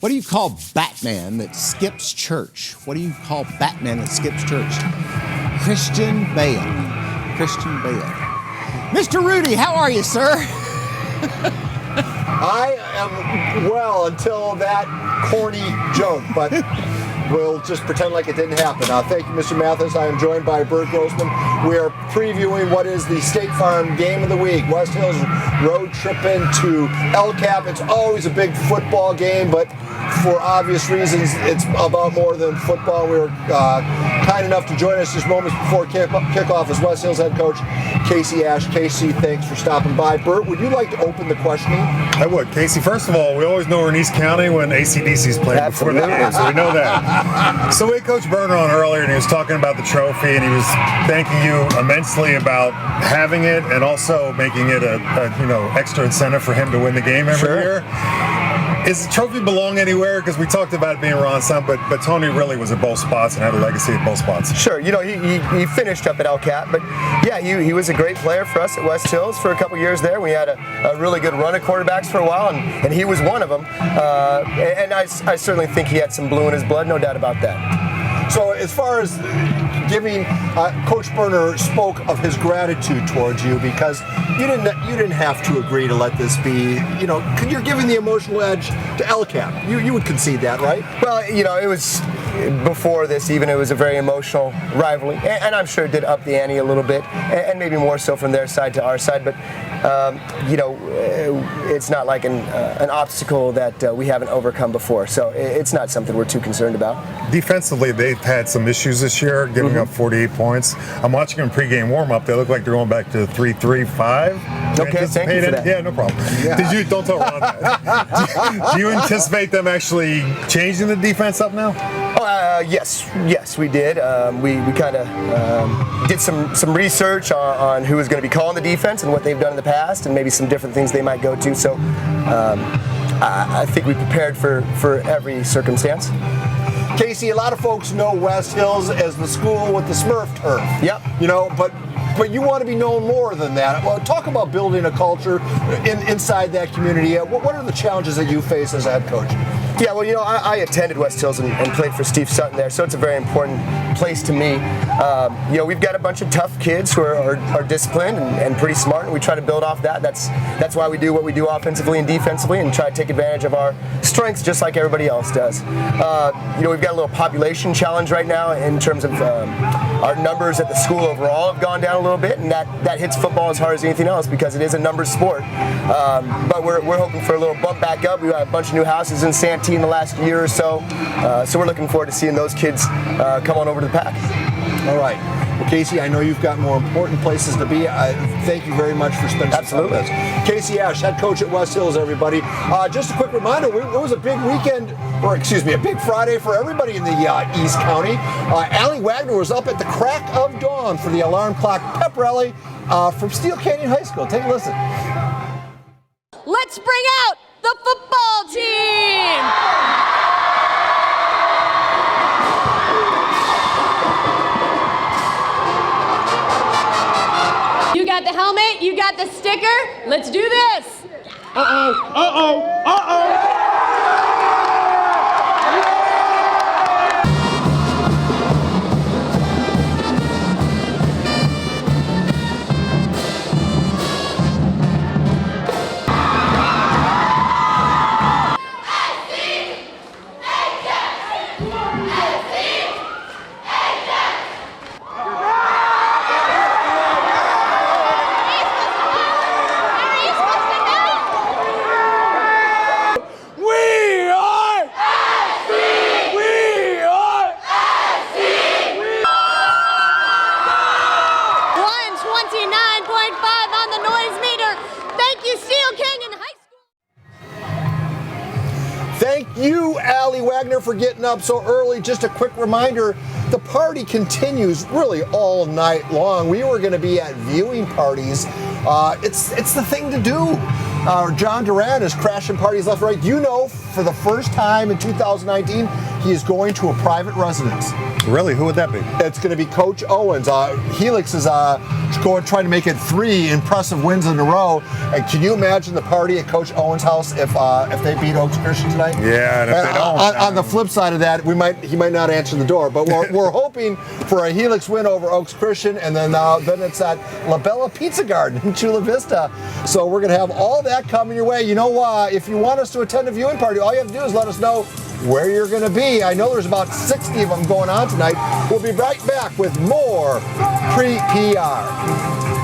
What do you call Batman that skips church? What do you call Batman that skips church? Christian Bale. Christian Bale. Mr. Rudy, how are you, sir? I am well until that corny joke, but we'll just pretend like it didn't happen. Thank you, Mr. Mathis. I am joined by Bert Grossman. We are previewing what is the State Farm Game of the Week. West Hills road trip into El Cap. It's always a big football game, but for obvious reasons, it's about more than football. We were kind enough to join us just moments before kickoff as West Hills head coach Casey Ash. Casey, thanks for stopping by. Bert, would you like to open the questioning? I would. Casey, first of all, we always know we're in East County when ACDC's playing before the game, so we know that. So we had Coach Berner on earlier, and he was talking about the trophy, and he was thanking you immensely about having it and also making it a extra incentive for him to win the game every year. Does the trophy belong anywhere? Because we talked about it being Ron's son, but Tony really was at both spots and had a legacy at both spots. Sure. He finished up at El Cap, but yeah, he was a great player for us at West Hills for a couple years there. We had a really good run of quarterbacks for a while, and he was one of them. And I certainly think he had some blue in his blood, no doubt about that. So as far as giving, Coach Berner spoke of his gratitude towards you because you didn't have to agree to let this be. You're giving the emotional edge to El Cap. You would concede that, right? Well, it was before this. Even it was a very emotional rivalry, and I'm sure it did up the ante a little bit, and maybe more so from their side to our side. But it's not like an obstacle that we haven't overcome before. So it's not something we're too concerned about. Defensively, they've had some issues this year, giving up 48 points. I'm watching them pregame warm-up. They look like they're going back to 3-3-5. Okay, thank you for that. Yeah, no problem. Yeah. Don't tell Ron that. Do you anticipate them actually changing the defense up now? Yes, we did. We kind of did some research on who was going to be calling the defense and what they've done in the past, and maybe some different things they might go to. So I think we prepared for every circumstance. Casey, a lot of folks know West Hills as the school with the Smurf turf. Yep. But you want to be known more than that. Well, talk about building a culture inside that community. What are the challenges that you face as a head coach? Yeah, well, I attended West Hills and played for Steve Sutton there, so it's a very important place to me. We've got a bunch of tough kids who are disciplined and pretty smart, and we try to build off that. That's why we do what we do offensively and defensively, and try to take advantage of our strengths just like everybody else does. We've got a little population challenge right now in terms of our numbers at the school overall have gone down a little bit, and that hits football as hard as anything else because it is a numbers sport. But we're hoping for a little bump back up. We got a bunch of new houses in Santee in the last year or so, so we're looking forward to seeing those kids come on over to the Pack. All right. Well, Casey, I know you've got more important places to be. Thank you very much for spending some time with us. Casey Ash, head coach at West Hills, everybody. Just a quick reminder, it was a big weekend, a big Friday for everybody in the East County. Allie Wagner was up at the crack of dawn for the alarm clock pep rally from Steele Canyon High School. Take a listen. Let's bring out the football team! You got the helmet, you got the sticker, let's do this! Thank you, Allie Wagner, for getting up so early. Just a quick reminder, the party continues really all night long. We were going to be at viewing parties. It's the thing to do. John Duran is crashing parties left and right. For the first time in 2019, he is going to a private residence. Really? Who would that be? It's going to be Coach Owens. Helix is go and try to make it 3 impressive wins in a row. And can you imagine the party at Coach Owen's house if they beat Oaks Christian tonight? Yeah, and if they don't, on the flip side of that, he might not answer the door. But we're hoping for a Helix win over Oaks Christian, and then it's at La Bella Pizza Garden in Chula Vista. So we're going to have all that coming your way. You know, if you want us to attend a viewing party, all you have to do is let us know where you're going to be. I know there's about 60 of them going on tonight. We'll be right back with more Pre-PR.